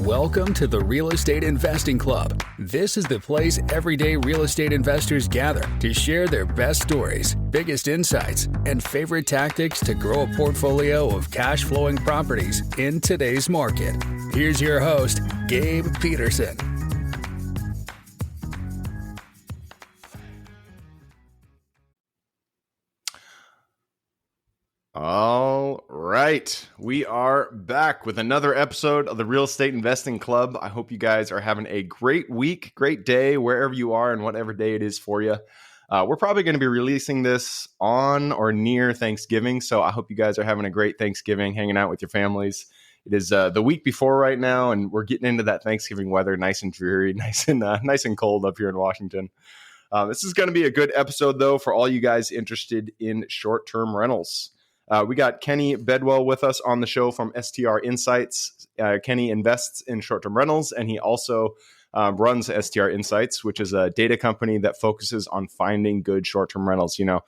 Welcome to the Real Estate Investing Club. This is the place everyday real estate investors gather to share their best stories, biggest insights, and favorite tactics to grow a portfolio of cash flowing properties in today's market. Here's your host, Gabe Peterson. All right, we are back with another episode of the Real Estate Investing Club. I hope you guys are having a great week, great day, wherever you are and whatever day it is for you. We're probably going to be releasing this on or near Thanksgiving, so I hope you guys are having a great Thanksgiving, hanging out with your families. It is the week before right now, and we're getting into that Thanksgiving weather, nice and dreary, nice and cold up here in Washington. This is going to be a good episode, though, for all you guys interested in short-term rentals. We got Kenny Bedwell with us on the show from STR Insights. Kenny invests in short-term rentals, and he also runs STR Insights, which is a data company that focuses on finding good short-term rentals. You know,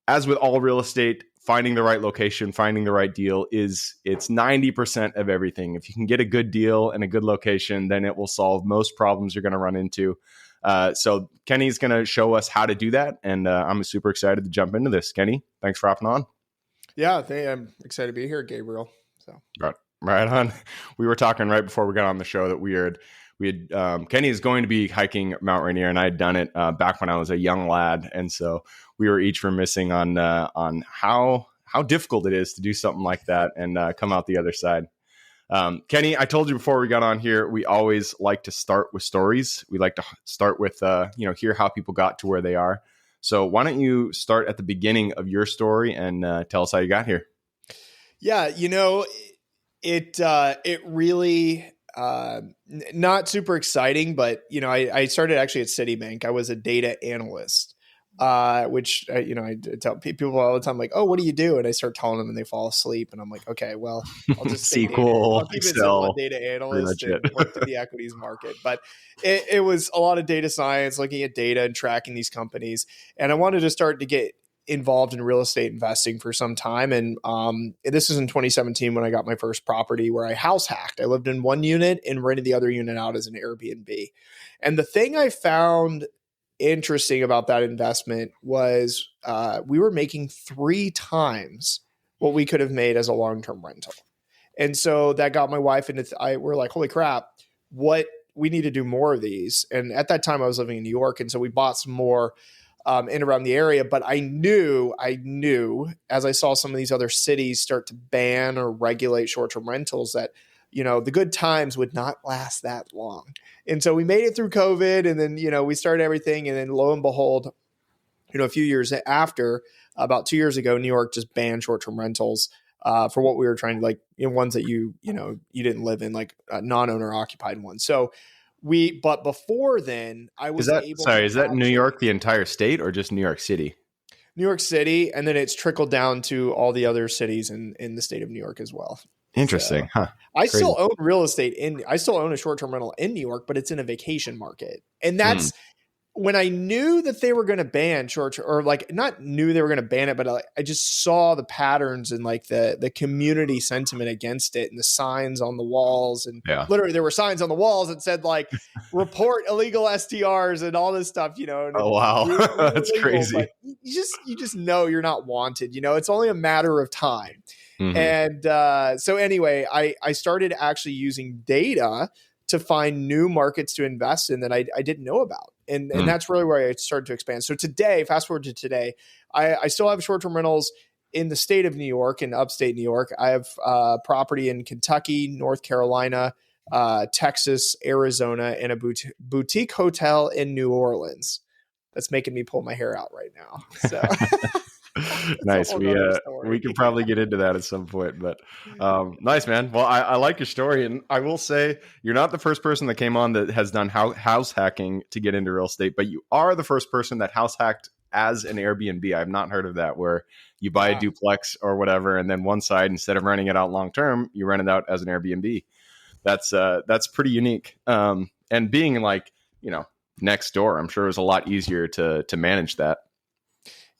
as with all real estate, finding the right location, finding the right deal it's 90% of everything. If you can get a good deal and a good location, then it will solve most problems you're going to run into. So Kenny's going to show us how to do that, and I'm super excited to jump into this. Kenny, thanks for hopping on. Yeah, I'm excited to be here, Gabriel. So right on. We were talking right before we got on the show that we had Kenny is going to be hiking Mount Rainier, and I had done it back when I was a young lad, and so we were each reminiscing on how difficult it is to do something like that and come out the other side. Kenny, I told you before we got on here, we always like to start with stories. We like to start with hear how people got to where they are. So why don't you start at the beginning of your story and tell us how you got here? Yeah, it really not super exciting, but I started actually at Citibank. I was a data analyst, which I tell people all the time, like, "Oh, what do you do?" And I start telling them, and they fall asleep. And I'm like, "Okay, well, I'll just SQL, I'll keep it Excel, simple, data analyst, and work in the equities market." But it was a lot of data science, looking at data and tracking these companies. And I wanted to start to get involved in real estate investing for some time. And this was in 2017 when I got my first property where I house hacked. I lived in one unit and rented the other unit out as an Airbnb. And the thing I found interesting about that investment was we were making 3 times what we could have made as a long-term rental. And so that got my wife into we're like, holy crap, we need to do more of these. And at that time I was living in New York. And so we bought some more in around the area, but I knew as I saw some of these other cities start to ban or regulate short-term rentals that, the good times would not last that long. And so we made it through COVID, and then, we started everything. And then lo and behold, a few years after, about 2 years ago, New York just banned short-term rentals for what we were trying to ones that you didn't live in, like non-owner occupied ones. So but before then I was is that New York, the entire state, or just New York City? New York City. And then it's trickled down to all the other cities in the state of New York as well. Interesting. So, I still own real estate I still own a short-term rental in New York, but it's in a vacation market. And that's when I knew that they were going to ban not knew they were going to ban it, but I just saw the patterns and the community sentiment against it and the signs on the walls. And literally there were signs on the walls that said report illegal STRs and all this stuff, And oh, wow. That's illegal, crazy. You just know you're not wanted, it's only a matter of time. Mm-hmm. And so anyway, I started actually using data to find new markets to invest in that I didn't know about. And that's really where I started to expand. So today, fast forward to today, I still have short-term rentals in the state of New York and upstate New York. I have property in Kentucky, North Carolina, Texas, Arizona, and a boutique hotel in New Orleans. That's making me pull my hair out right now. So nice. We can probably get into that at some point, but nice, man. Well, I like your story, and I will say you're not the first person that came on that has done house hacking to get into real estate, but you are the first person that house hacked as an Airbnb. I've not heard of that, where you buy a duplex or whatever, and then one side, instead of renting it out long term, you rent it out as an Airbnb. That's pretty unique. And being next door, I'm sure it was a lot easier to manage that.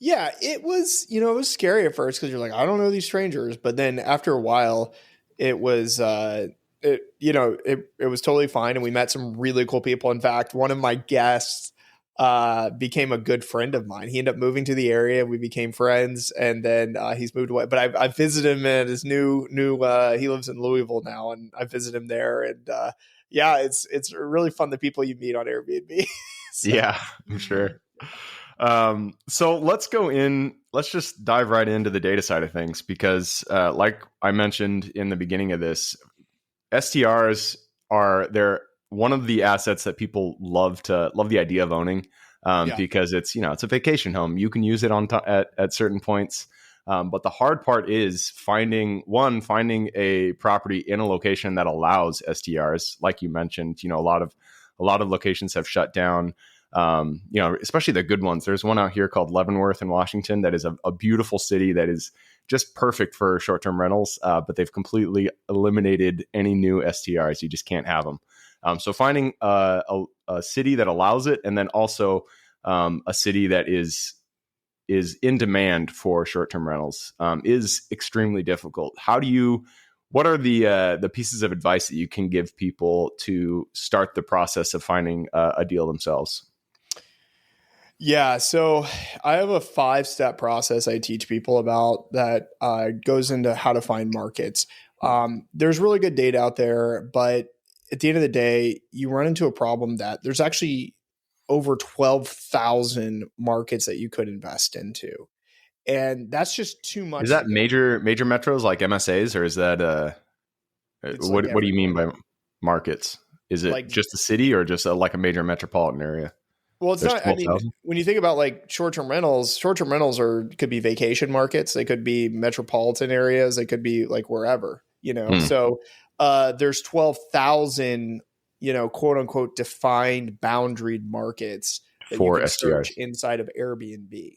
Yeah, it was, it was scary at first because you're like, I don't know these strangers. But then after a while, it was, it was totally fine. And we met some really cool people. In fact, one of my guests became a good friend of mine. He ended up moving to the area. We became friends, and then he's moved away. But I visited him at his new. He lives in Louisville now, and I visit him there. And yeah, it's really fun, the people you meet on Airbnb. So. Yeah, I'm sure. So let's just dive right into the data side of things, because like I mentioned in the beginning of this, STRs they're one of the assets that people love the idea of owning, because it's a vacation home. You can use it at certain points. But the hard part is finding a property in a location that allows STRs. Like you mentioned, a lot of locations have shut down. Especially the good ones. There's one out here called Leavenworth in Washington that is a beautiful city that is just perfect for short-term rentals, but they've completely eliminated any new STRs. You just can't have them. So finding a city that allows it, and then also a city that is in demand for short-term rentals is extremely difficult. What are the pieces of advice that you can give people to start the process of finding a deal themselves? Yeah, so I have a 5-step process I teach people about that goes into how to find markets. There's really good data out there, but at the end of the day, you run into a problem that there's actually over 12,000 markets that you could invest into. And that's just too much. Is that major metros like MSAs, or is that what do you mean by markets? Is it like just a city, or just like a major metropolitan area? Well, it's not. I mean, when you think about like short-term rentals could be vacation markets. They could be metropolitan areas. They could be like wherever, So there's 12,000, quote unquote, defined boundaried markets that for you can STRs search inside of Airbnb.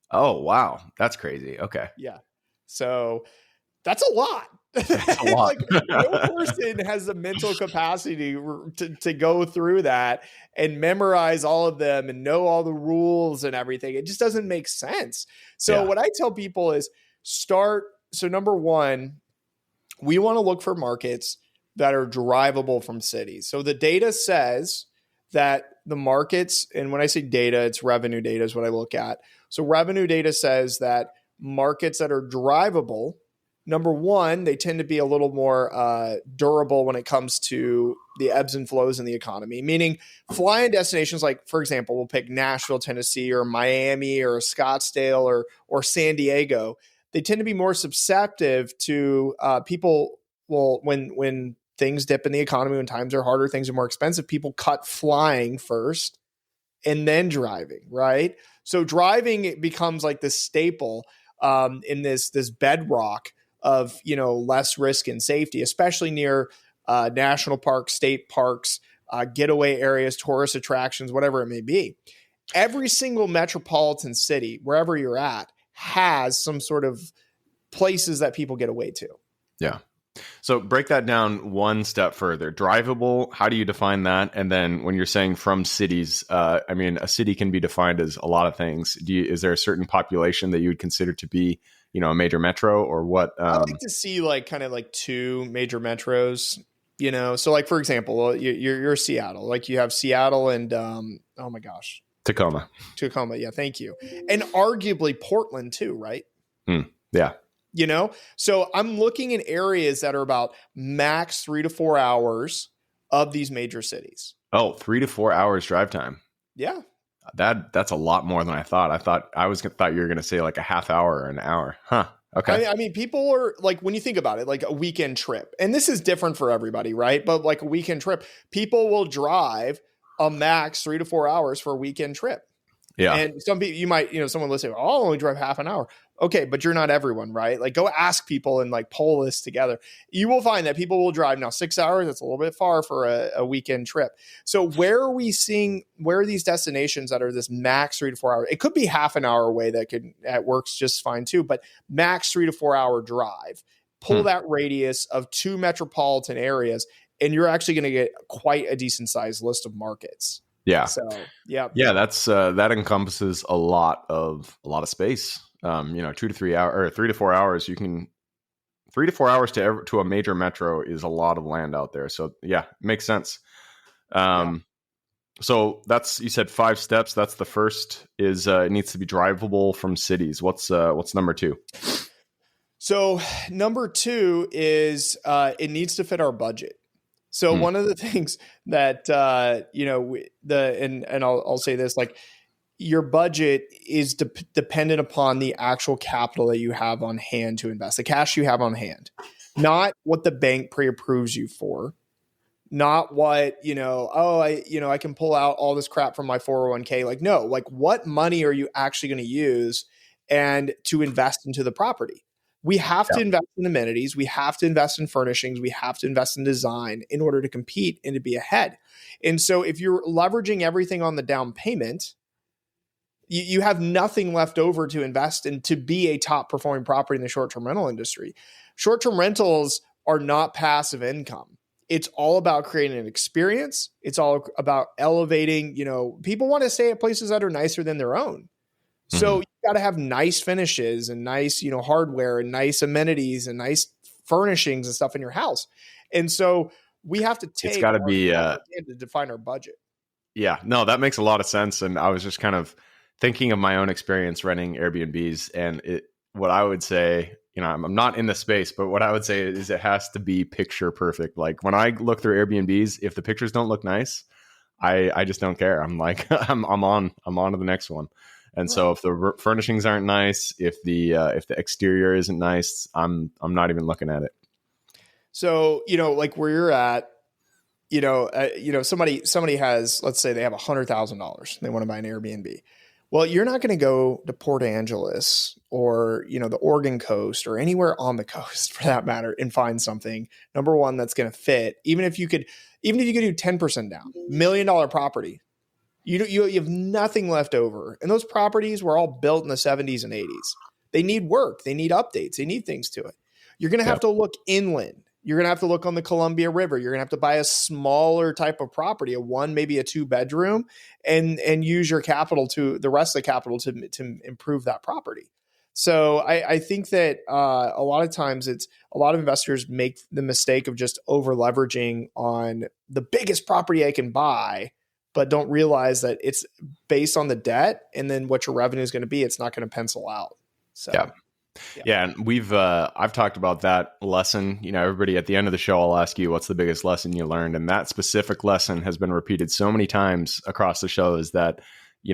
Oh, wow. That's crazy. Okay. Yeah. So that's a lot. That's a lot. Like, no person has the mental capacity to go through that and memorize all of them and know all the rules and everything. It just doesn't make sense. So what I tell people is so number one, we want to look for markets that are drivable from cities. So the data says that the markets, and when I say data, it's revenue data is what I look at. So revenue data says that markets that are drivable, number one, they tend to be a little more durable when it comes to the ebbs and flows in the economy, meaning fly-in destinations like, for example, we'll pick Nashville, Tennessee, or Miami, or Scottsdale, or San Diego. They tend to be more susceptible to people. Well, when things dip in the economy, when times are harder, things are more expensive, people cut flying first and then driving, right? So driving, it becomes like this staple in this bedrock of, less risk and safety, especially near national parks, state parks, getaway areas, tourist attractions, whatever it may be. Every single metropolitan city, wherever you're at, has some sort of places that people get away to. Yeah. So break that down one step further. Drivable, how do you define that? And then when you're saying from cities, a city can be defined as a lot of things. Is there a certain population that you would consider to be, a major metro, or what? I like to see kind of 2 major metros, So like, for example, you're Seattle, like you have Seattle and, oh my gosh. Tacoma. Yeah. Thank you. And arguably Portland too, right? Yeah. So I'm looking in areas that are about max 3 to 4 hours of these major cities. Oh, 3 to 4 hours drive time. Yeah. That's a lot more than I thought. I thought you were going to say like a half hour or an hour. Huh. Okay. I mean, people are like, when you think about it, like a weekend trip, and this is different for everybody, right? But like a weekend trip, people will drive a max 3 to 4 hours for a weekend trip. Yeah. And some people, you might, someone will say, oh, I'll only drive half an hour. Okay, but you're not everyone, right? Like, go ask people and like poll this together. You will find that people will drive now 6 hours. That's a little bit far for a weekend trip. So where are these destinations that are this max 3 to 4 hours? It could be half an hour away that works just fine too, but max 3 to 4 hour drive. Pull that radius of 2 metropolitan areas, and you're actually going to get quite a decent sized list of markets. Yeah. So yeah. That's that encompasses a lot of space. 2 to 3 hours or 3 to 4 hours. You can 3 to 4 hours to a major metro is a lot of land out there. So yeah, makes sense. So you said 5 steps. That's the first is it needs to be drivable from cities. What's number 2? So number 2 is it needs to fit our budget. So one of the things that I'll say this, like, your budget is dependent upon the actual capital that you have on hand to invest, the cash you have on hand, not what the bank pre-approves you for, not what, I can pull out all this crap from my 401k. Like, no, like, what money are you actually going to use and to invest into the property? We have to invest in amenities. We have to invest in furnishings. We have to invest in design in order to compete and to be ahead. And so if you're leveraging everything on the down payment, you have nothing left over to invest in to be a top performing property in the short-term rental industry. Short-term rentals are not passive income. It's all about creating an experience. It's all about elevating, people want to stay at places that are nicer than their own. So you got to have nice finishes and nice, hardware and nice amenities and nice furnishings and stuff in your house. And so we have to take it's got to be to define our budget. Yeah, no, that makes a lot of sense. And I was just kind of thinking of my own experience renting Airbnbs, and what I would say, I'm not in the space, but what I would say is it has to be picture perfect. Like, when I look through Airbnbs, if the pictures don't look nice, I just don't care. I'm like, I'm on to the next one. And so if the furnishings aren't nice, if the exterior isn't nice, I'm not even looking at it. So, like where you're at, somebody has, let's say they have $100,000. They want to buy an Airbnb. Well, you're not going to go to Port Angeles or, the Oregon coast or anywhere on the coast for that matter and find something, number one, that's going to fit. Even if you could do 10% down, $1 million property, you have nothing left over. And those properties were all built in the 70s and 80s. They need work. They need updates. They need things to it. You're going to have to look inland. You're going to have to look on the Columbia River. You're going to have to buy a smaller type of property, maybe a 2-bedroom, and use your capital the rest of the capital to improve that property. So I think that a lot of times a lot of investors make the mistake of just over leveraging on the biggest property I can buy, but don't realize that it's based on the debt and then what your revenue is going to be. It's not going to pencil out. So. Yeah. And I've talked about that lesson. Everybody at the end of the show, I'll ask you, what's the biggest lesson you learned? And that specific lesson has been repeated so many times across the show is that, you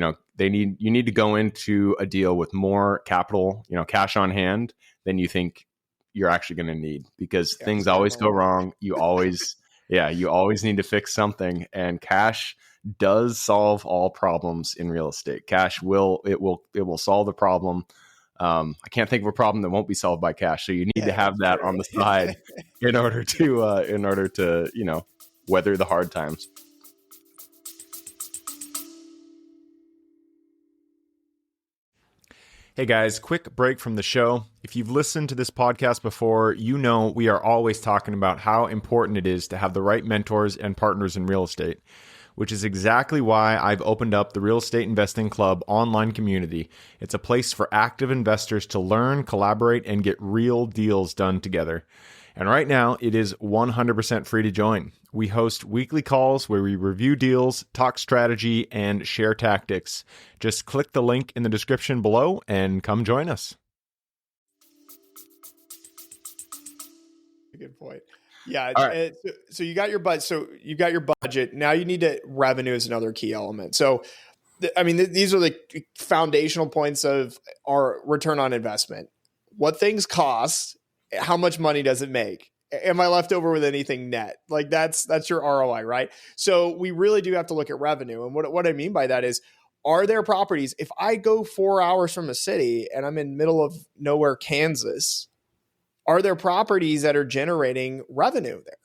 need to go into a deal with more capital, cash on hand than you think you're actually going to need, because things always go wrong. You always need to fix something, and cash does solve all problems in real estate. Cash will solve the problem. I can't think of a problem that won't be solved by cash. So you need to have that on the side in order to weather the hard times. Hey guys, quick break from the show. If you've listened to this podcast before, we are always talking about how important it is to have the right mentors and partners in real estate, which is exactly why I've opened up the Real Estate Investing Club online community. It's a place for active investors to learn, collaborate, and get real deals done together. And right now, it is 100% free to join. We host weekly calls where we review deals, talk strategy, and share tactics. Just click the link in the description below and come join us. Good point. Yeah. Right. So you got your budget. So you've got your budget. Now you need revenue is another key element. So, these are the foundational points of our return on investment. What things cost, how much money does it make? Am I left over with anything net? Like that's your ROI, right? So we really do have to look at revenue. And what I mean by that is, are there properties, if I go 4 hours from a city and I'm in middle of nowhere, Kansas, are there properties that are generating revenue there?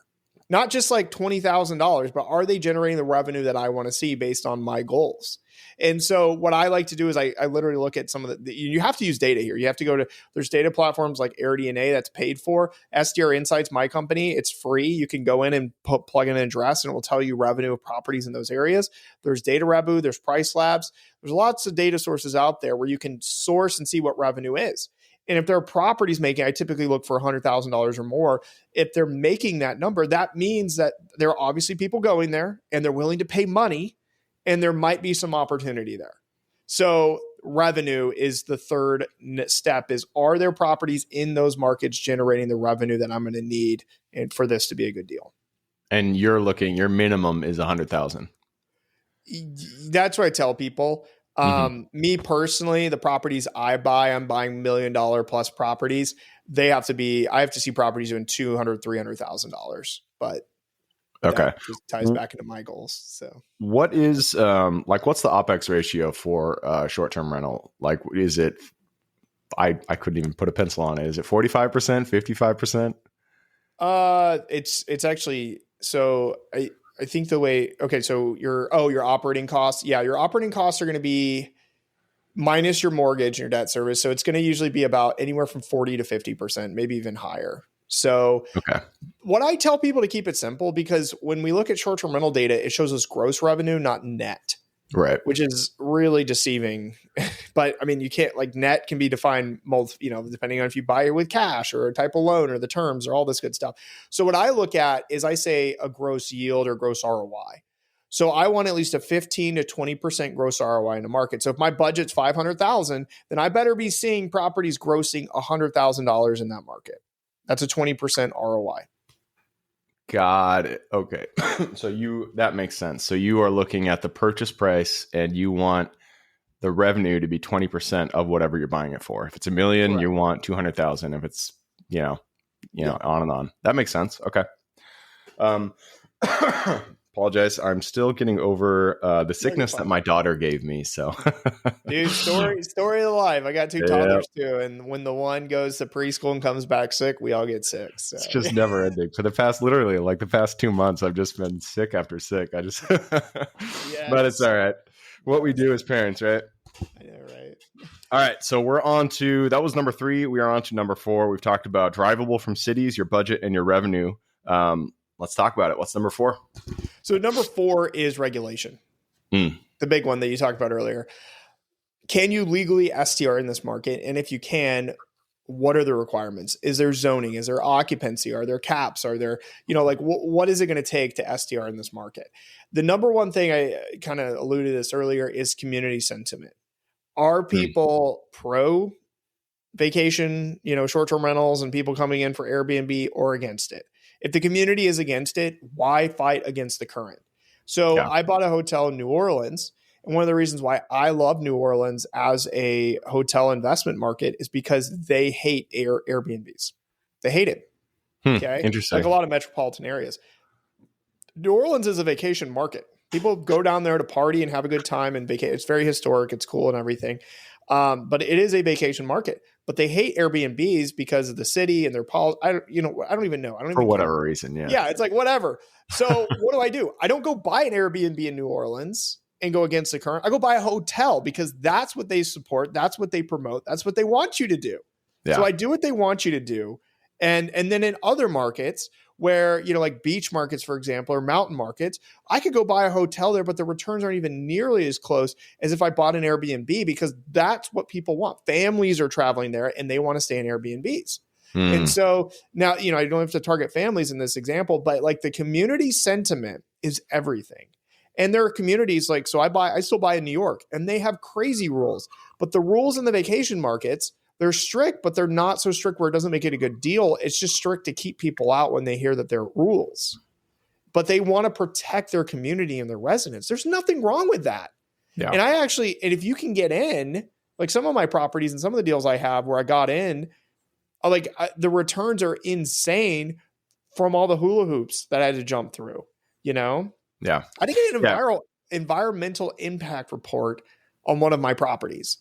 Not just like $20,000, but are they generating the revenue that I want to see based on my goals? And so what I like to do is I literally look at some of you have to use data here. You have to there's data platforms like AirDNA that's paid for. STR Insights, my company, it's free. You can go in and plug in an address and it will tell you revenue of properties in those areas. There's Data Rebu, there's Price Labs. There's lots of data sources out there where you can source and see what revenue is. And if there are properties making, I typically look for $100,000 or more. If they're making that number, that means that there are obviously people going there and they're willing to pay money, and there might be some opportunity there. So revenue is the third step, is are there properties in those markets generating the revenue that I'm going to need and for this to be a good deal? And you're looking, your minimum is 100,000. That's what I tell people. Me personally, the properties I buy, I'm buying $1 million plus properties. I have to see properties doing $200,000, $300,000, but that just ties back into my goals. So what is, what's the OPEX ratio for short-term rental? Like, is it, I couldn't even put a pencil on it. Is it 45%, 55%? It's actually, so I think the way, so your operating costs. Yeah. Your operating costs are going to be minus your mortgage and your debt service. So it's going to usually be about anywhere from 40 to 50%, maybe even higher. So what I tell people to keep it simple, because when we look at short-term rental data, it shows us gross revenue, not net. Right. Which is really deceiving. But I mean, you can't, like, net can be defined depending on if you buy it with cash or a type of loan or the terms or all this good stuff. So what I look at is I say a gross yield or gross ROI. So I want at least a 15 to 20% gross ROI in the market. So if my budget's $500,000, then I better be seeing properties grossing $100,000 in that market. That's a 20% ROI. Got it. Okay. So that makes sense. So you are looking at the purchase price and you want the revenue to be 20% of whatever you're buying it for. If it's $1 million, correct, you want 200,000. If it's, on and on. That makes sense. Okay. Apologize. I'm still getting over the sickness that my daughter gave me. So, dude, story of life. I got two toddlers too, and when the one goes to preschool and comes back sick, we all get sick. So. It's just never ending. For the past 2 months, I've just been sick after sick. But it's all right. What we do as parents, right? I know, right? All right. So we're on to, that was number 3. We are on to number 4. We've talked about drivable from cities, your budget, and your revenue. Let's talk about it. What's number 4? So number 4 is regulation. The big one that you talked about earlier. Can you legally STR in this market? And if you can, what are the requirements? Is there zoning? Is there occupancy? Are there caps? Are there, what is it going to take to STR in this market? The number one thing, I kind of alluded to this earlier, is community sentiment. Are people pro vacation, short-term rentals and people coming in for Airbnb, or against it? If the community is against it, why fight against the current? So I bought a hotel in New Orleans. And one of the reasons why I love New Orleans as a hotel investment market is because they hate Airbnbs. They hate it. Okay. Interesting. Like a lot of metropolitan areas. New Orleans is a vacation market. People go down there to party and have a good time and vacation. It's very historic. It's cool and everything. But it is a vacation market. But they hate Airbnbs because of the city and their policy. I don't even know. For whatever reason, yeah. Yeah, it's like whatever. So what do? I don't go buy an Airbnb in New Orleans and go against the current. I go buy a hotel because that's what they support. That's what they promote. That's what they want you to do. Yeah. So I do what they want you to do. And then in other markets where, like beach markets, for example, or mountain markets, I could go buy a hotel there, but the returns aren't even nearly as close as if I bought an Airbnb, because that's what people want. Families are traveling there and they want to stay in Airbnbs. And so now, I don't have to target families in this example, but like the community sentiment is everything. And there are communities I still buy in New York, and they have crazy rules, but the rules in the vacation markets, they're strict, but they're not so strict where it doesn't make it a good deal. It's just strict to keep people out when they hear that there are rules. But they want to protect their community and their residents. There's nothing wrong with that. Yeah. And if you can get in, like some of my properties and some of the deals I have where I got in, the returns are insane from all the hula hoops that I had to jump through, Yeah. I did get an environmental impact report on one of my properties.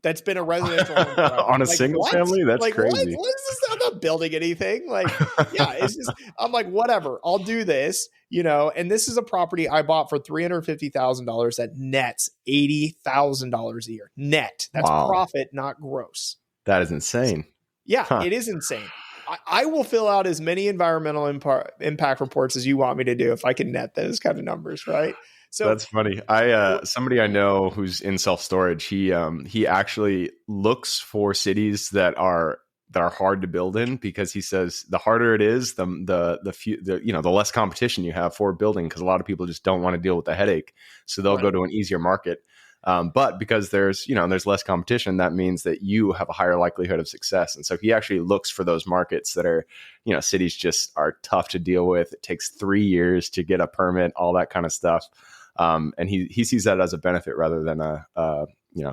That's been a residential home on a single family. That's crazy. What is this? I'm not building anything. It's just, I'm like, whatever, I'll do this, and this is a property I bought for $350,000 that nets $80,000 a year net. That's profit, not gross. That is insane. Yeah, it is insane. I will fill out as many environmental impact reports as you want me to do if I can net those kind of numbers, right? So That's funny. Somebody I know who's in self-storage, he actually looks for cities that are hard to build in, because he says the harder it is, the less competition you have for building, because a lot of people just don't want to deal with the headache, so they'll go to an easier market. But because there's less competition, that means that you have a higher likelihood of success. And so he actually looks for those markets that are, cities just are tough to deal with. It takes 3 years to get a permit, all that kind of stuff. And he sees that as a benefit rather than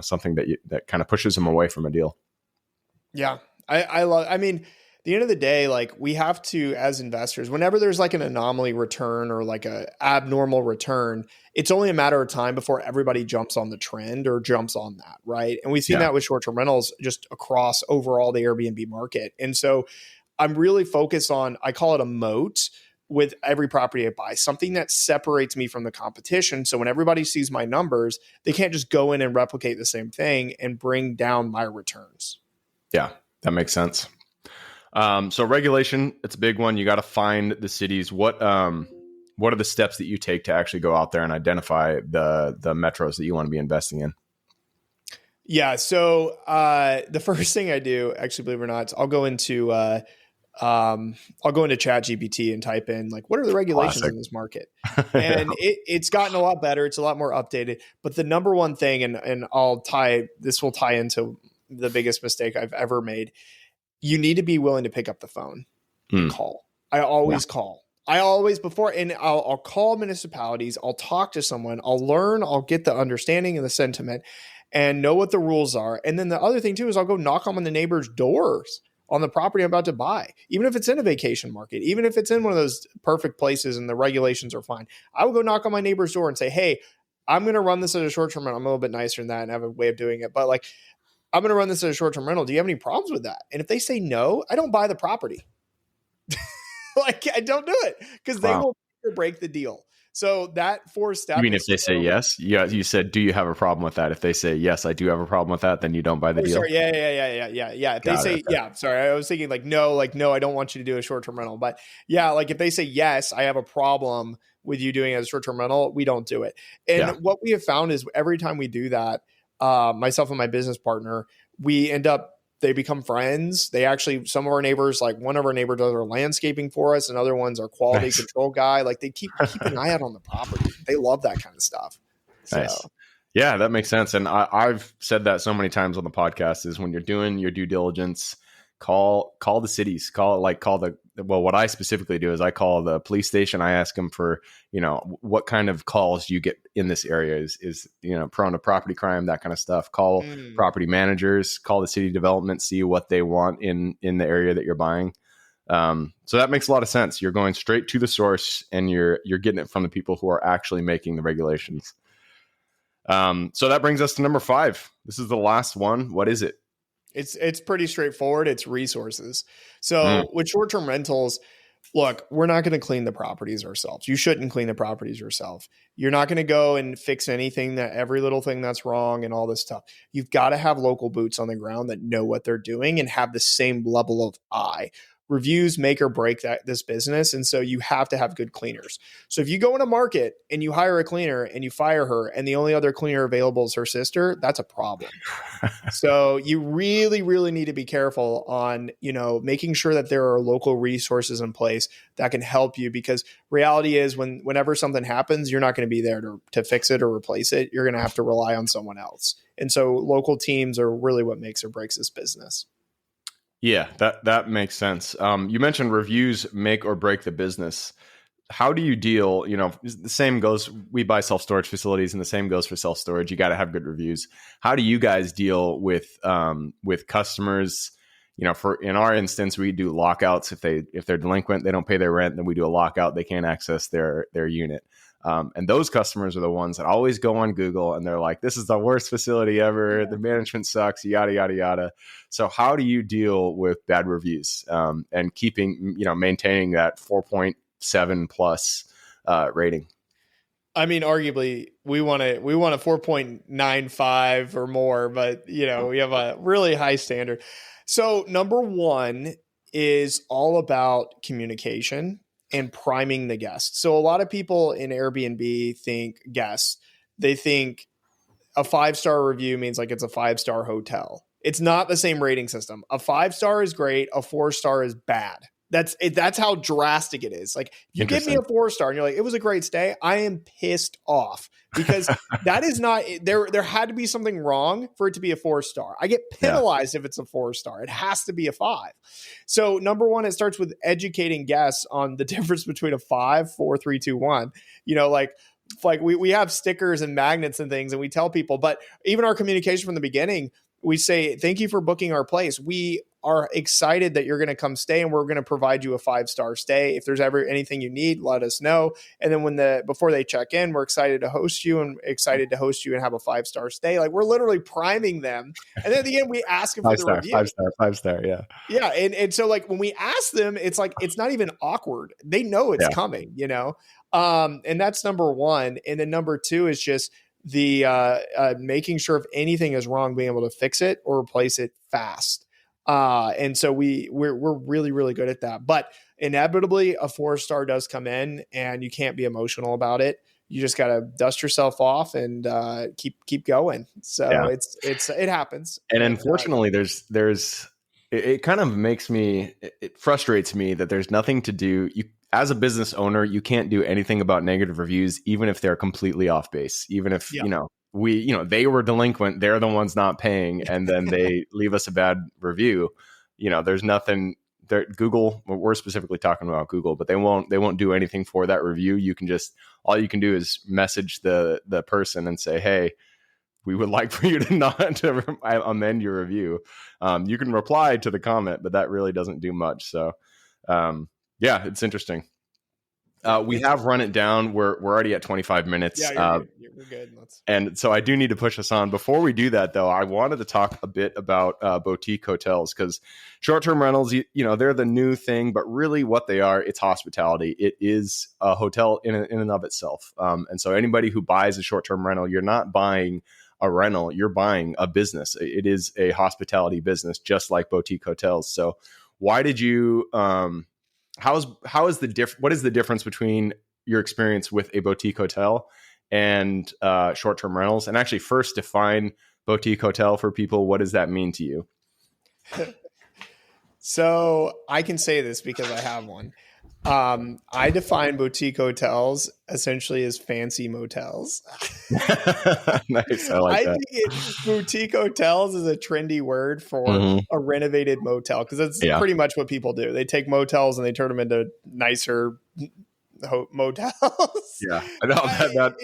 something that kind of pushes him away from a deal. Yeah. I mean, at the end of the day, like, we have to, as investors, whenever there's like an anomaly return or like a abnormal return, it's only a matter of time before everybody jumps on the trend or jumps on that. Right. And we've seen that with short-term rentals just across overall the Airbnb market. And so I'm really focused on, I call it a moat with every property I buy, something that separates me from the competition. So when everybody sees my numbers, they can't just go in and replicate the same thing and bring down my returns. Yeah, that makes sense. So regulation, it's a big one. You got to find the cities. What are the steps that you take to actually go out there and identify the metros that you want to be investing in? Yeah. So the first thing I do, actually, believe it or not, is I'll go into ChatGPT and type in, like, what are the regulations in this market? And it's gotten a lot better. It's a lot more updated. But the number one thing, and this will tie into the biggest mistake I've ever made. You need to be willing to pick up the phone and call. I always call. I'll call municipalities. I'll talk to someone. I'll learn. I'll get the understanding and the sentiment and know what the rules are. And then the other thing too is I'll go knock on the neighbor's doors on the property I'm about to buy, even if it's in a vacation market, even if it's in one of those perfect places and the regulations are fine. I will go knock on my neighbor's door and say, hey, I'm going to run this as a short-term rental. I'm a little bit nicer than that and have a way of doing it. But like, I'm going to run this as a short-term rental. Do you have any problems with that? And if they say no, I don't buy the property. Like, I don't do it, because they will break the deal. So that 4 steps. You mean if they say yes? Yeah, you said, do you have a problem with that? If they say yes, I do have a problem with that, then you don't buy the deal. Sorry, yeah. If they say yeah, sorry, I was thinking like no, I don't want you to do a short-term rental. But yeah, like if they say yes, I have a problem with you doing it as a short-term rental, we don't do it. And what we have found is every time we do that, myself and my business partner, they become friends. They actually, some of our neighbors, like one of our neighbors does our landscaping for us, and other ones are quality control guy. Like, they keep an eye out on the property. They love that kind of stuff. Nice. So. Yeah, that makes sense. And I've said that so many times on the podcast, is when you're doing your due diligence, call the cities, what I specifically do is I call the police station. I ask them for, what kind of calls you get in this area is prone to property crime, that kind of stuff. Call property managers, call the city development, see what they want in the area that you're buying. So that makes a lot of sense. You're going straight to the source, and you're getting it from the people who are actually making the regulations. So that brings us to number 5. This is the last one. What is it? It's pretty straightforward. It's resources. So with short-term rentals, look, we're not going to clean the properties ourselves. You shouldn't clean the properties yourself. You're not going to go and fix every little thing that's wrong and all this stuff. You've got to have local boots on the ground that know what they're doing and have the same level of eye. Reviews make or break this business. And so you have to have good cleaners. So if you go in a market and you hire a cleaner and you fire her and the only other cleaner available is her sister, that's a problem. So you really, really need to be careful on, making sure that there are local resources in place that can help you, because reality is whenever something happens, you're not going to be there to fix it or replace it. You're going to have to rely on someone else. And so local teams are really what makes or breaks this business. Yeah, that makes sense. You mentioned reviews make or break the business. How do you deal? The same goes, we buy self-storage facilities, and the same goes for self-storage. You got to have good reviews. How do you guys deal with customers? In our instance, we do lockouts. If they're delinquent, they don't pay their rent, then we do a lockout. They can't access their unit. And those customers are the ones that always go on Google and they're like, this is the worst facility ever. The management sucks, yada, yada, yada. So how do you deal with bad reviews and maintaining that 4.7 plus rating? I mean, arguably we want a 4.95 or more, but we have a really high standard. So number 1 is all about communication. and priming the guest. So a lot of people in Airbnb think guests, they think a 5-star review means like it's a 5-star hotel. It's not the same rating system. A 5-star is great. A 4-star is bad. That's how drastic it is. Like you give me a 4-star and you're like, it was a great stay. I am pissed off because that is not there. There had to be something wrong for it to be a 4-star. I get penalized if it's a 4-star. It has to be a 5. So number one, it starts with educating guests on the difference between a 5, 4, 3, 2, 1. You know, like we have stickers and magnets and things and we tell people, but even our communication from the beginning, we say, thank you for booking our place. We are excited that you're going to come stay and we're going to provide you a 5-star stay. If there's ever anything you need, let us know. And then before they check in, we're excited to host you and have a 5-star stay. Like we're literally priming them. And then at the end, we ask them for the review. 5-star. Yeah. Yeah. And so like when we ask them, it's like, it's not even awkward. They know it's coming, you know? And that's number one. And then number two is just the making sure if anything is wrong, being able to fix it or replace it fast. And so we're really, really good at that. But inevitably, a 4-star does come in, and you can't be emotional about it. You just got to dust yourself off and keep going. So it happens. And unfortunately, it kind of it frustrates me that there's nothing to do. As a business owner, you can't do anything about negative reviews, even if they're completely off base. Even if, they were delinquent, they're the ones not paying, and then they leave us a bad review. There's nothing there. Google, we're specifically talking about Google, but they won't do anything for that review. All you can do is message the person and say, hey, we would like for you to amend your review. You can reply to the comment, but that really doesn't do much. So, it's interesting. We have run it down. We're already at 25 minutes. Yeah, we're good. And so I do need to push us on. Before we do that, though, I wanted to talk a bit about boutique hotels, because short-term rentals, they're the new thing, but really what they are, it's hospitality. It is a hotel in and of itself. And so anybody who buys a short-term rental, you're not buying a rental, you're buying a business. It is a hospitality business, just like boutique hotels. So why did you... what is the difference between your experience with a boutique hotel and short-term rentals? And actually first define boutique hotel for people. What does that mean to you? So I can say this because I have one. I define boutique hotels essentially as fancy motels. Nice. I think boutique hotels is a trendy word for a renovated motel, because that's pretty much what people do. They take motels and they turn them into nicer motels. Yeah, I know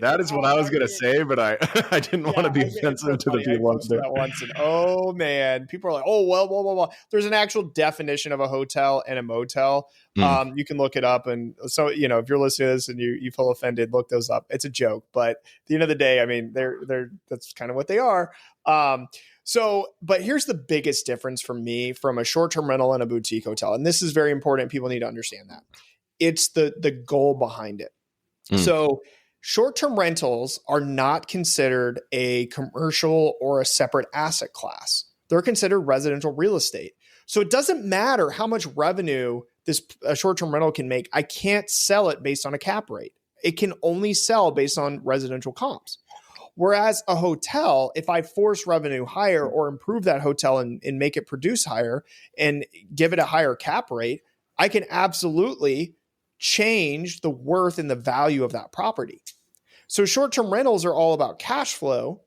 that is what I was going to say, but I didn't want to be offensive to the people that once. And oh man, people are like, oh, well. There's an actual definition of a hotel and a motel. You can look it up. And so, if you're listening to this and you feel offended, look those up. It's a joke, but at the end of the day, I mean, that's kind of what they are. But here's the biggest difference for me from a short-term rental and a boutique hotel. And this is very important. People need to understand that. It's the goal behind it. So short-term rentals are not considered a commercial or a separate asset class. They're considered residential real estate. So it doesn't matter how much revenue a short-term rental can make. I can't sell it based on a cap rate. It can only sell based on residential comps. Whereas a hotel, if I force revenue higher or improve that hotel and make it produce higher and give it a higher cap rate, I can absolutely change the worth and the value of that property. So short-term rentals are all about cash flow,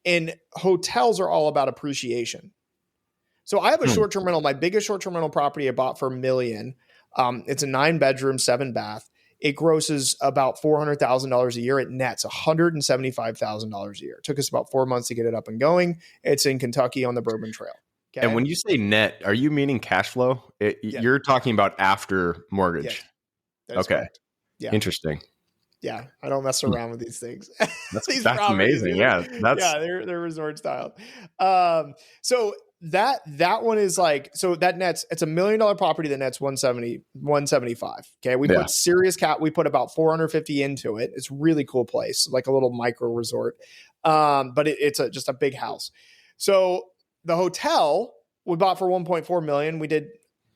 and hotels are all about appreciation. So I have a short-term rental. My biggest short-term rental property I bought for $1 million. It's a 9-bedroom, 7-bath. It grosses about $400,000 a year. It nets $175,000 a year. It took us about 4 months to get it up and going. It's in Kentucky on the Bourbon Trail. Okay? And when you say net, are you meaning cash flow? You're talking about after mortgage. Yes. Okay. Correct. Yeah. Interesting. Yeah, I don't mess around with these things. That's amazing. Yeah, they're resort style. So that one is like, so that nets, it's $1 million property that nets 175. Okay, we put serious cap. We put about 450 into it. It's a really cool place, like a little micro resort. But it's just a big house. So the hotel we bought for $1.4 million. We did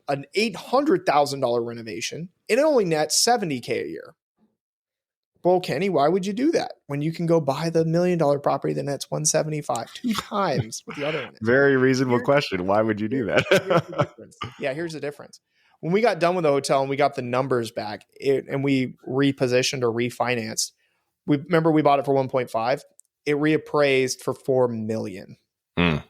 an $800,000 renovation. and it only nets $70K a year. Well, Kenny, why would you do that when you can go buy the $1 million property that nets 175 two times what the other one is? Very reasonable question. Why would you do that? Here's the difference. Yeah, here's the difference. When we got done with the hotel and we got the numbers back and we repositioned or refinanced, we bought it for 1.5. It reappraised for 4 million. Mm.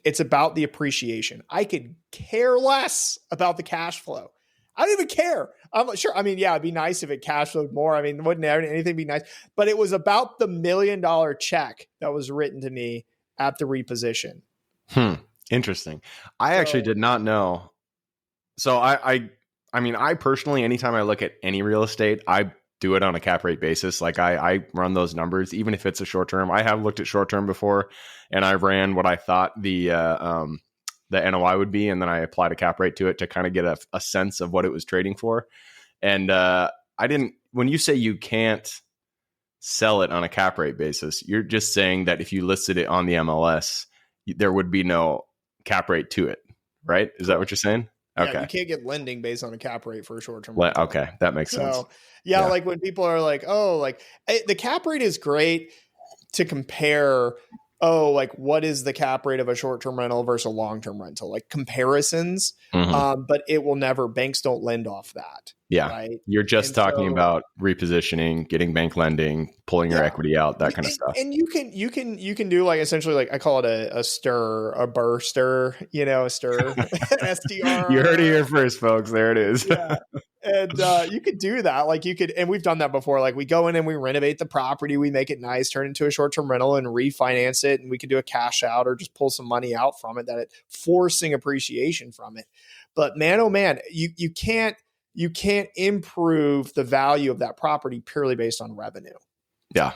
It's about the appreciation. I could care less about the cash flow. I don't even care. I'm sure. I mean, yeah, it'd be nice if it cash flowed more. I mean, wouldn't anything be nice? But it was about the $1 million check that was written to me at the reposition. Interesting. I actually did not know. So I mean, I personally, anytime I look at any real estate, I do it on a cap rate basis. Like I run those numbers, even if it's a short term. I have looked at short term before, and I ran what I thought the NOI would be, and then I applied a cap rate to it to kind of get a sense of what it was trading for. And when you say you can't sell it on a cap rate basis, you're just saying that if you listed it on the MLS, there would be no cap rate to it, right? Is that what you're saying? Okay. Yeah, you can't get lending based on a cap rate for a short term. Okay, that makes sense. Yeah, like when people are like, oh, like the cap rate is great to compare. Oh, like what is the cap rate of a short-term rental versus a long-term rental? Like comparisons, but it will never. Banks don't lend off that. Yeah, right. You're just talking about repositioning, getting bank lending, pulling your equity out, that kind of stuff. And you can do like essentially like I call it a STR, a burster, a STR, STR. You heard it here first, folks. There it is. Yeah. And you could do that. Like you could, and we've done that before. Like we go in and we renovate the property, we make it nice, turn it into a short-term rental and refinance it. And we can do a cash out or just pull some money out from it, forcing appreciation from it. But man, oh man, you can't improve the value of that property purely based on revenue. Yeah.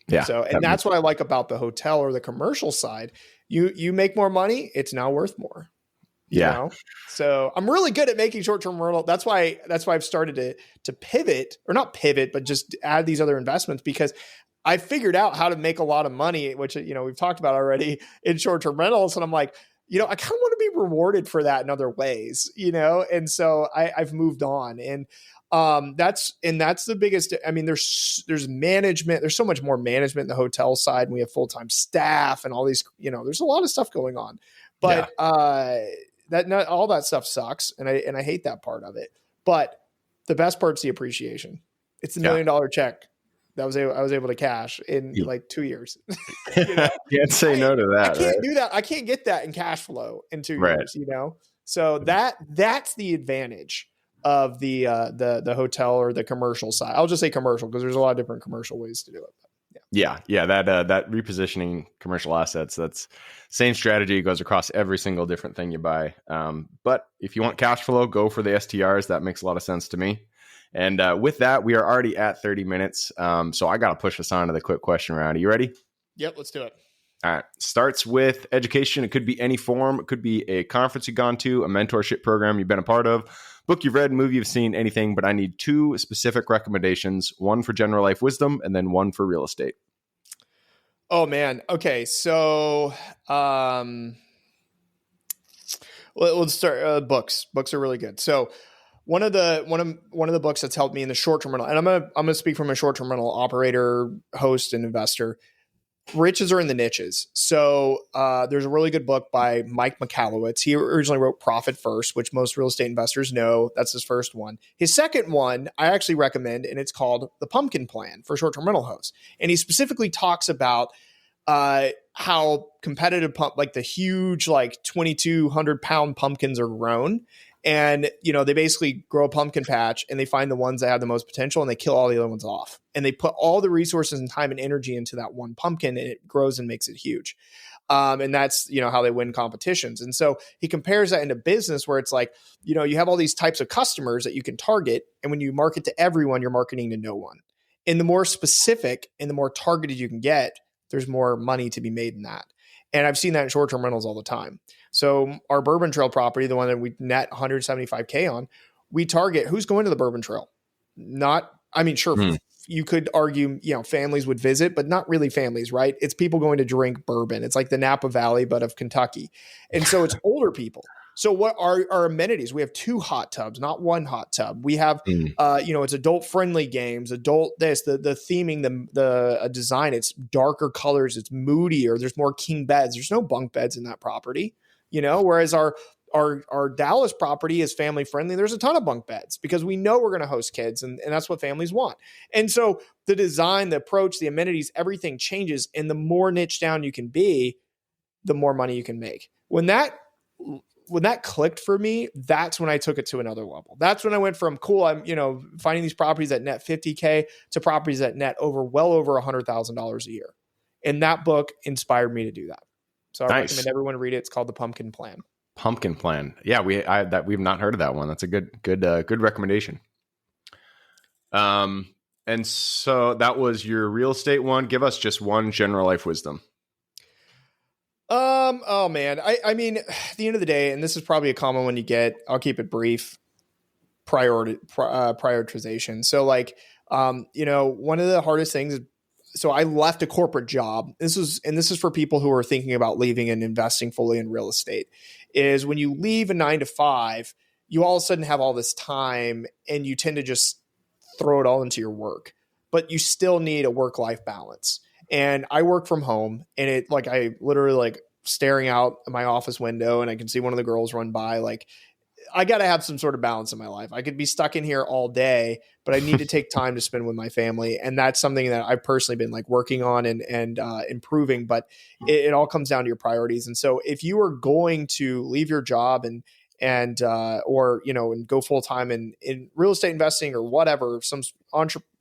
Yeah. So, and that's what I like about the hotel or the commercial side. You make more money, it's now worth more. Yeah. So I'm really good at making short-term rental. That's why I've started to pivot, or not pivot, but just add these other investments, because I figured out how to make a lot of money, which, we've talked about already in short-term rentals. And I'm like, I kind of want to be rewarded for that in other ways, and so I've moved on. And that's the biggest. I mean, there's management. There's so much more management in the hotel side, and we have full-time staff and all these. There's a lot of stuff going on, but not all that stuff sucks, and I hate that part of it. But the best part's the appreciation. It's the $1 million check that I was able to cash in like 2 years. Can't say no to that. I can't do that. I can't get that in cash flow in 2 years. So that's the advantage of the hotel or the commercial side. I'll just say commercial because there's a lot of different commercial ways to do it. Yeah. That repositioning commercial assets, that's same strategy, goes across every single different thing you buy. But if you want cash flow, go for the STRs. That makes a lot of sense to me. And with that, we are already at 30 minutes. So I got to push us on to the quick question round. Are you ready? Yep, let's do it. All right. Starts with education. It could be any form. It could be a conference you've gone to, a mentorship program you've been a part of, book you've read, movie you've seen, anything. But I need 2 specific recommendations, one for general life wisdom and then one for real estate. Oh, man. Okay. So let's start. Books. Books are really good. So one of the books that's helped me in the short-term rental, and I'm gonna speak from a short-term rental operator, host, and investor. Riches are in the niches. So there's a really good book by Mike Michalowicz. He originally wrote Profit First, which most real estate investors know. That's his first one. His second one I actually recommend, and it's called The Pumpkin Plan for Short-Term Rental Hosts. And he specifically talks about how competitive like the huge, like 2,200 pound pumpkins are grown. And, they basically grow a pumpkin patch and they find the ones that have the most potential and they kill all the other ones off. And they put all the resources and time and energy into that one pumpkin and it grows and makes it huge. And that's, how they win competitions. And so he compares that into business where it's like, you have all these types of customers that you can target. And when you market to everyone, you're marketing to no one. And the more specific and the more targeted you can get, there's more money to be made in that. And I've seen that in short-term rentals all the time. So our Bourbon Trail property, the one that we net $175K on, we target who's going to the Bourbon Trail. You could argue, families would visit, but not really families, right? It's people going to drink bourbon. It's like the Napa Valley, but of Kentucky. And so it's older people. So what are our amenities? We have 2 hot tubs, not 1 hot tub. We have, it's adult friendly games, adult this, the theming, the design, it's darker colors, it's moodier. There's more king beds. There's no bunk beds in that property, whereas our Dallas property is family friendly. There's a ton of bunk beds because we know we're going to host kids and that's what families want. And so the design, the approach, the amenities, everything changes. And the more niche down you can be, the more money you can make. When that clicked for me, that's when I took it to another level. That's when I went from I'm, finding these properties that net $50K to properties that net well over $100,000 a year. And that book inspired me to do that. So I recommend everyone read it. It's called The Pumpkin Plan. Pumpkin Plan. Yeah, we've not heard of that one. That's a good recommendation. And so that was your real estate one. Give us just one general life wisdom. Oh man. I mean, at the end of the day, and this is probably a common one you get, I'll keep it brief. Prioritization. So one of the hardest things is, so I left a corporate job. This is for people who are thinking about leaving and investing fully in real estate, is when you leave a 9 to 5, you all of a sudden have all this time and you tend to just throw it all into your work, but you still need a work-life balance. And I work from home and I literally staring out at my office window and I can see one of the girls run by. I got to have some sort of balance in my life. I could be stuck in here all day, but I need to take time to spend with my family. And that's something that I've personally been working on and improving, but it all comes down to your priorities. And so if you are going to leave your job and go full time in real estate investing or whatever,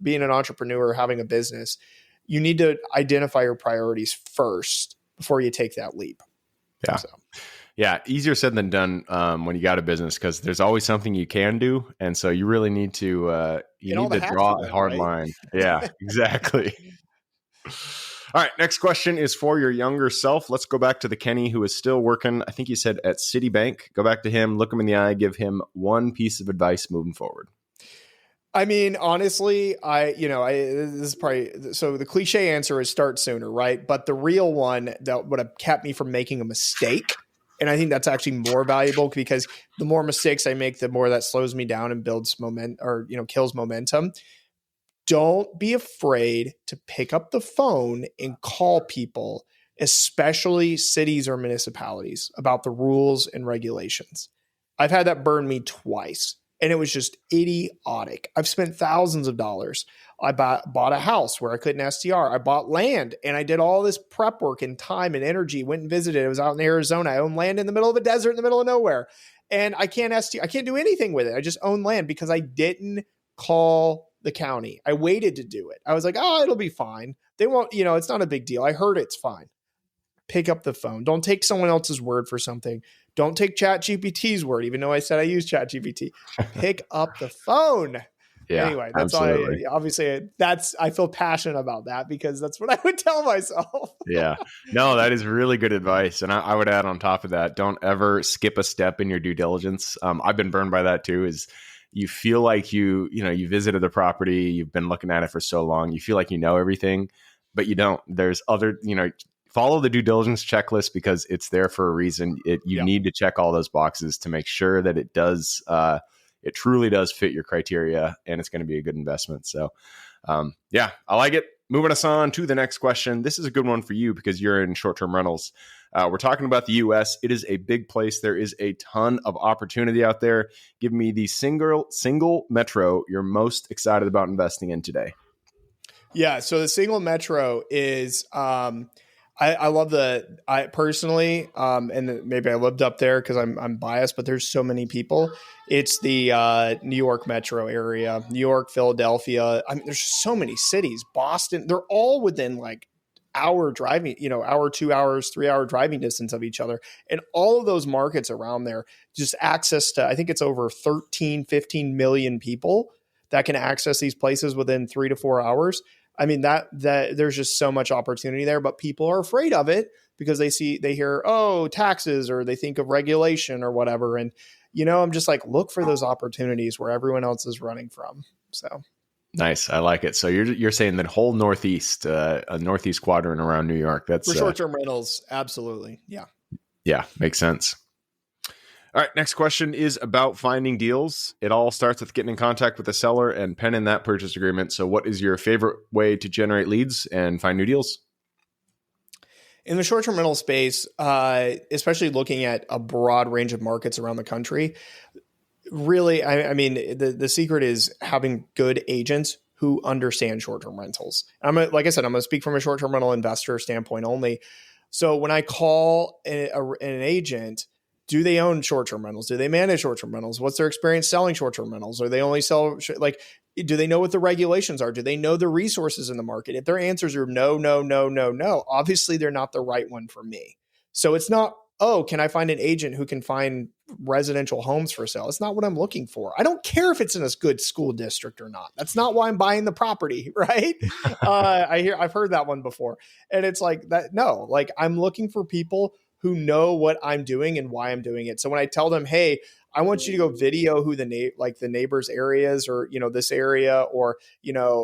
being an entrepreneur, having a business, you need to identify your priorities first before you take that leap. Yeah. So. Yeah. Easier said than done when you got a business, because there's always something you can do. And so you really need to, draw a hard line. Yeah, exactly. All right. Next question is for your younger self. Let's go back to the Kenny who is still working. I think you said at Citibank. Go back to him, look him in the eye, give him one piece of advice moving forward. I mean, honestly, this is probably, so the cliche answer is start sooner, right? But the real one that would have kept me from making a mistake, and I think that's actually more valuable because the more mistakes I make, the more that slows me down and builds kills momentum. Don't be afraid to pick up the phone and call people, especially cities or municipalities, about the rules and regulations. I've had that burn me twice. And it was just idiotic. I've spent thousands of dollars. I bought a house where I couldn't STR. I bought land and I did all this prep work and time and energy, went and visited. It was out in Arizona. I own land in the middle of a desert in the middle of nowhere. And I can't do anything with it. I just own land because I didn't call the county. I waited to do it. I was like, it'll be fine. They won't, it's not a big deal. I heard it's fine. Pick up the phone. Don't take someone else's word for something. Don't take ChatGPT's word, even though I said I use ChatGPT. Pick up the phone. Yeah, anyway, that's absolutely. I feel passionate about that because that's what I would tell myself. Yeah, no, that is really good advice. And I would add on top of that, don't ever skip a step in your due diligence. I've been burned by that too, is you feel like you visited the property, you've been looking at it for so long, you feel like you know everything, but you don't. There's other, follow the due diligence checklist because it's there for a reason. You need to check all those boxes to make sure that it does, it truly does fit your criteria and it's going to be a good investment. So, I like it. Moving us on to the next question. This is a good one for you because you're in short-term rentals. We're talking about the U.S. It is a big place. There is a ton of opportunity out there. Give me the single metro you're most excited about investing in today. Yeah. So the single metro is, I love I personally, and maybe I lived up there because I'm biased, but there's so many people. It's the New York metro area, New York, Philadelphia. I mean, there's so many cities, Boston. They're all within hour driving, hour, 2 hours, 3 hour driving distance of each other. And all of those markets around there, just access to, I think it's over 15 million people that can access these places within 3 to 4 hours. I mean, that there's just so much opportunity there, but people are afraid of it because they hear, taxes, or they think of regulation or whatever. And, I'm just look for those opportunities where everyone else is running from. So. Nice. I like it. So you're saying that whole Northeast, a Northeast quadrant around New York, that's for short-term rentals. Absolutely. Yeah. Yeah. Makes sense. All right, next question is about finding deals. It all starts with getting in contact with the seller and penning that purchase agreement. So what is your favorite way to generate leads and find new deals? In the short-term rental space, especially looking at a broad range of markets around the country, really, I mean, the secret is having good agents who understand short-term rentals. Like I said, I'm going to speak from a short-term rental investor standpoint only. So when I call an agent, do they own short-term rentals? Do they manage short-term rentals? What's their experience selling short-term rentals? Or they only sell, do they know what the regulations are? Do they know the resources in the market? If their answers are no, no, no, no, no, obviously they're not the right one for me. So it's not, oh, can I find an agent who can find residential homes for sale? It's not what I'm looking for. I don't care if it's in a good school district or not. That's not why I'm buying the property, right? I've heard that one before. And it's like that. No, like I'm looking for people who know what I'm doing and why I'm doing it. So when I tell them, hey, I want you to go video who the neighbors areas, or, this area, or,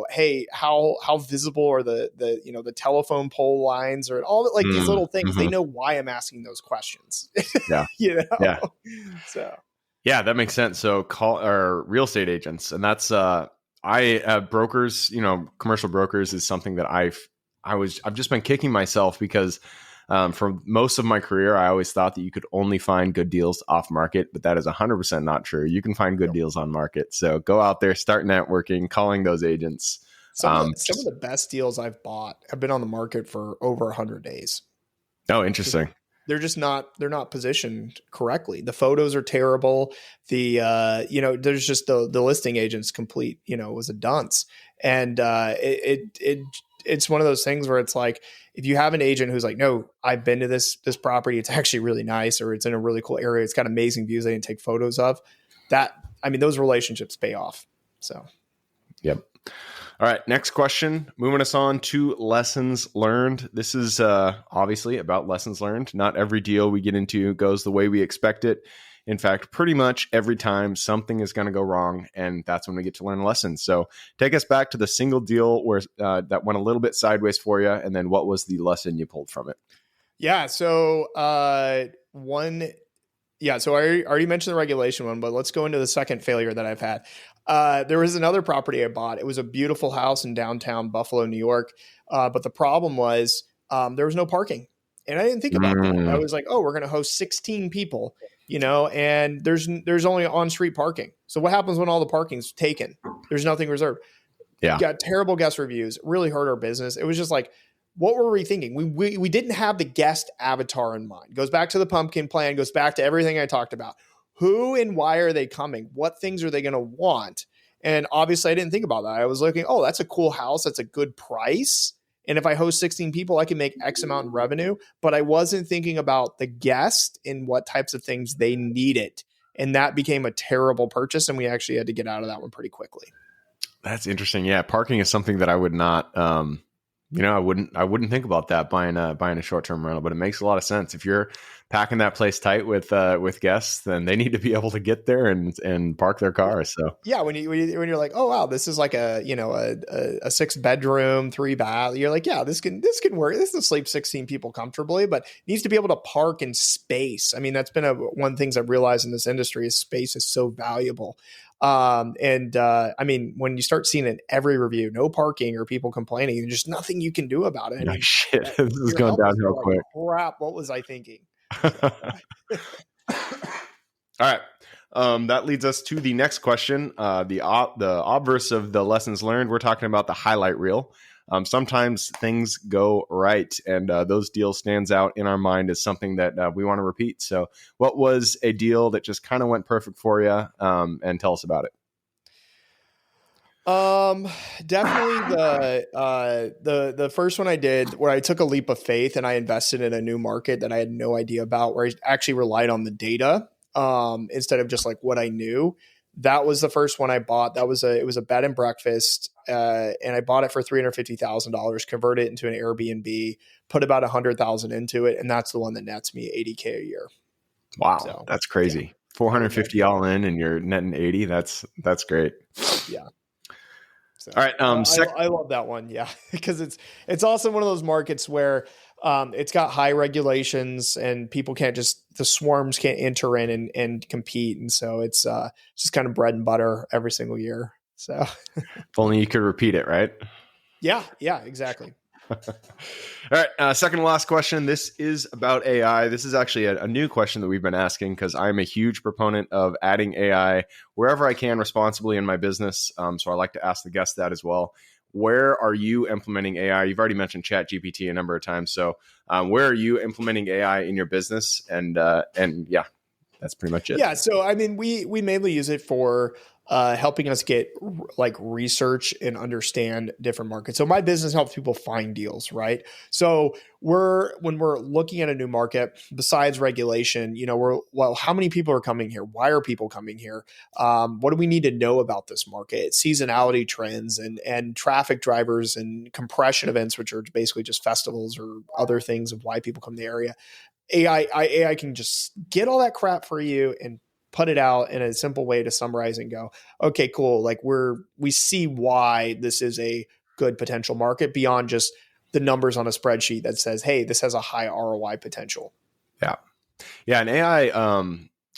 hey, how visible are the telephone pole lines, or all that, like these little things. They know why I'm asking those questions. Yeah. Yeah. So. Yeah, that makes sense. So call our real estate agents, and that's brokers, commercial brokers is something that I've just been kicking myself because for most of my career, I always thought that you could only find good deals off market, but that is 100% not true. You can find good deals on market. So go out there, start networking, calling those agents. Some of the best deals I've bought have been on the market for over 100 days. Oh, interesting. They're not positioned correctly. The photos are terrible. There's just the listing agent's complete, was a dunce. And it's one of those things where it's like, if you have an agent who's like, no, I've been to this property, it's actually really nice, or it's in a really cool area, it's got amazing views I didn't take photos of, those relationships pay off. So, yep. All right, next question. Moving us on to lessons learned. This is obviously about lessons learned. Not every deal we get into goes the way we expect it. In fact, pretty much every time something is going to go wrong, and that's when we get to learn a lesson. So take us back to the single deal where that went a little bit sideways for you, and then what was the lesson you pulled from it? Yeah, so I already mentioned the regulation one, but let's go into the second failure that I've had. There was another property I bought. It was a beautiful house in downtown Buffalo, New York, but the problem was there was no parking, and I didn't think about that. I was like, oh, we're going to host 16 people. And there's only on-street parking. So what happens when all the parking's taken? There's nothing reserved. Yeah. Got terrible guest reviews. It really hurt our business. It was just like, what were we thinking? We didn't have the guest avatar in mind. Goes back to the pumpkin plan, goes back to everything I talked about. Who and why are they coming? What things are they going to want? And obviously I didn't think about that. I was looking, oh, that's a cool house. That's a good price. And if I host 16 people, I can make X amount in revenue, but I wasn't thinking about the guest and what types of things they needed. And that became a terrible purchase. And we actually had to get out of that one pretty quickly. That's interesting. Yeah. Parking is something that I would not, I wouldn't think about that buying a short-term rental, but it makes a lot of sense. If you're packing that place tight with guests, then they need to be able to get there and park their cars. So yeah, when you're like, oh wow, this is like a 6-bedroom, 3-bath, you're like, yeah, this can work. This can sleep 16 people comfortably, but it needs to be able to park in space. I mean, that's been one of the things I've realized in this industry is space is so valuable. When you start seeing in every review, no parking or people complaining, there's just nothing you can do about it. Shit, this is going downhill quick. Crap, what was I thinking? All right. That leads us to the next question. The obverse of the lessons learned, we're talking about the highlight reel. Sometimes things go right, and those deals stands out in our mind as something that we want to repeat. So what was a deal that just kind of went perfect for you? And tell us about it. Definitely the first one I did where I took a leap of faith and I invested in a new market that I had no idea about, where I actually relied on the data, instead of just like what I knew. That was the first one I bought. It was a bed and breakfast. And I bought it for $350,000, converted it into an Airbnb, put about $100,000 into it. And that's the one that nets me $80K a year. Wow. So, that's crazy. Yeah. 450 all in and you're netting 80. That's great. Yeah. So, all right. I love that one. Yeah. Because it's also one of those markets where It's got high regulations, and people can't the swarms can't enter in and compete. And so it's just kind of bread and butter every single year. So if only you could repeat it, right? Yeah, exactly. All right. Second to last question. This is about AI. This is actually a new question that we've been asking because I'm a huge proponent of adding AI wherever I can responsibly in my business. So I like to ask the guests that as well. Where are you implementing AI? You've already mentioned ChatGPT a number of times. So where are you implementing AI in your business? And yeah, that's pretty much it. Yeah. So, I mean, we mainly use it for helping us get like research and understand different markets. So my business helps people find deals, right? So when we're looking at a new market, besides regulation, how many people are coming here? Why are people coming here? What do we need to know about this market? Seasonality trends and traffic drivers and compression events, which are basically just festivals or other things of why people come to the area. AI can just get all that crap for you and put it out in a simple way to summarize and go, okay, cool. Like we see why this is a good potential market beyond just the numbers on a spreadsheet that says, hey, this has a high ROI potential. Yeah. Yeah. And AI,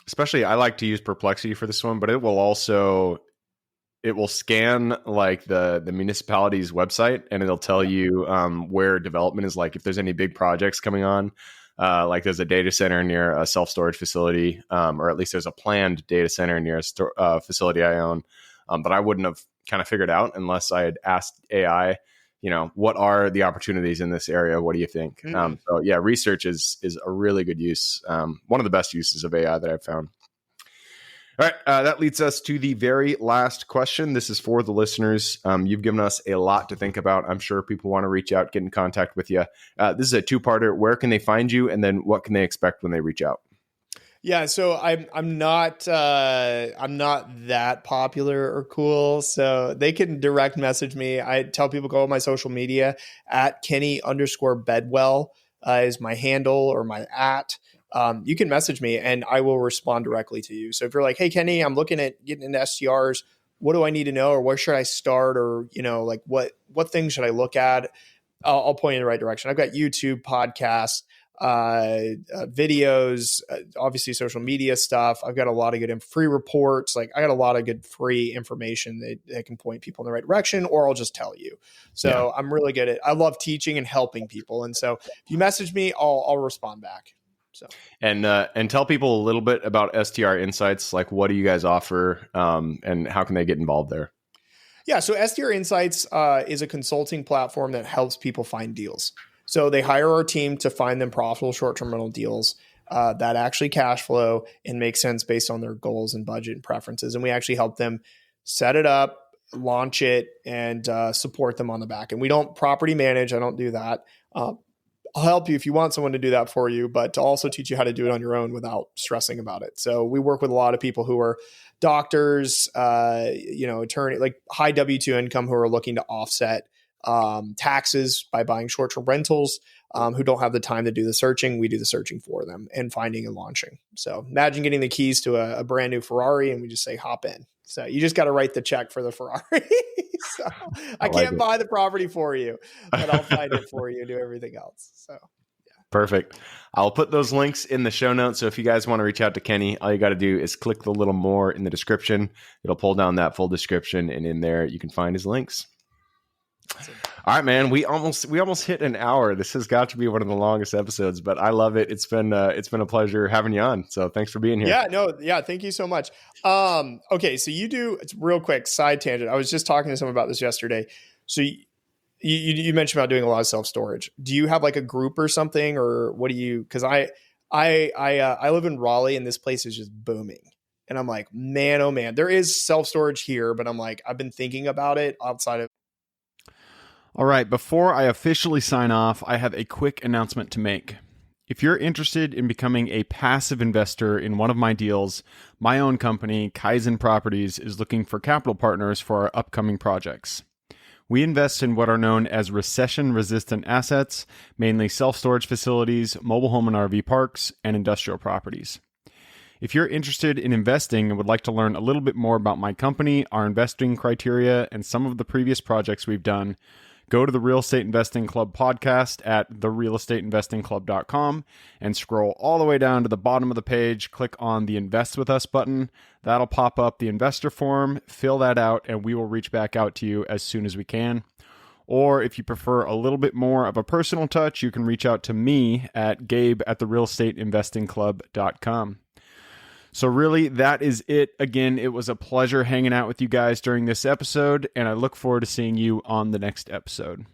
especially I like to use Perplexity for this one, but it will scan like the municipality's website, and it'll tell you where development is, like if there's any big projects coming on. Like there's a data center near a self-storage facility, or at least there's a planned data center near a facility I own that I wouldn't have kind of figured out unless I had asked AI, what are the opportunities in this area? What do you think? So yeah, research is a really good use. One of the best uses of AI that I've found. All right, that leads us to the very last question. This is for the listeners. You've given us a lot to think about. I'm sure people want to reach out, get in contact with you. This is a two-parter. Where can they find you, and then what can they expect when they reach out? Yeah, so I'm not that popular or cool, so they can direct message me. I tell people go on my social media at Kenny_Bedwell is my handle or my at. You can message me and I will respond directly to you. So if you're like, hey, Kenny, I'm looking at getting into STRs. What do I need to know? Or where should I start? Or, like what things should I look at? I'll point you in the right direction. I've got YouTube, podcasts, videos, obviously social media stuff. I've got a lot of good free reports. Like I got a lot of good free information that can point people in the right direction, or I'll just tell you. So I'm really good at, I love teaching and helping people. And so if you message me, I'll respond back. So and tell people a little bit about STR Insights. Like, what do you guys offer, and how can they get involved there? Yeah, so STR Insights is a consulting platform that helps people find deals. So they hire our team to find them profitable short-term rental deals that actually cash flow and make sense based on their goals and budget and preferences. And we actually help them set it up, launch it, and support them on the back. And we don't property manage. I don't do that. I'll help you if you want someone to do that for you, but to also teach you how to do it on your own without stressing about it. So we work with a lot of people who are doctors, attorney, like high W-2 income who are looking to offset taxes by buying short-term rentals, who don't have the time to do the searching. We do the searching for them and finding and launching. So imagine getting the keys to a brand new Ferrari and we just say, hop in. So you just got to write the check for the Ferrari. So I can't buy the property for you, but I'll find it for you and do everything else. So yeah. Perfect. I'll put those links in the show notes. So if you guys want to reach out to Kenny, all you got to do is click the little more in the description. It'll pull down that full description, and in there you can find his links. All right, man. We almost hit an hour. This has got to be one of the longest episodes, but I love it. It's been a pleasure having you on. So thanks for being here. Yeah. Thank you so much. Okay. So it's real quick side tangent. I was just talking to someone about this yesterday. So you mentioned about doing a lot of self-storage. Do you have like a group or something, or what do you, cause I live in Raleigh and this place is just booming. And I'm like, man, oh man, there is self-storage here, but I'm like, I've been thinking about it outside of. All right, before I officially sign off, I have a quick announcement to make. If you're interested in becoming a passive investor in one of my deals, my own company, Kaizen Properties, is looking for capital partners for our upcoming projects. We invest in what are known as recession-resistant assets, mainly self-storage facilities, mobile home and RV parks, and industrial properties. If you're interested in investing and would like to learn a little bit more about my company, our investing criteria, and some of the previous projects we've done, Go to the Real Estate Investing Club podcast at therealestateinvestingclub.com and scroll all the way down to the bottom of the page. Click on the Invest With Us button. That'll pop up the investor form. Fill that out, and we will reach back out to you as soon as we can. Or if you prefer a little bit more of a personal touch, you can reach out to me at gabe@therealestateinvestingclub.com. So really, that is it. Again, it was a pleasure hanging out with you guys during this episode, and I look forward to seeing you on the next episode.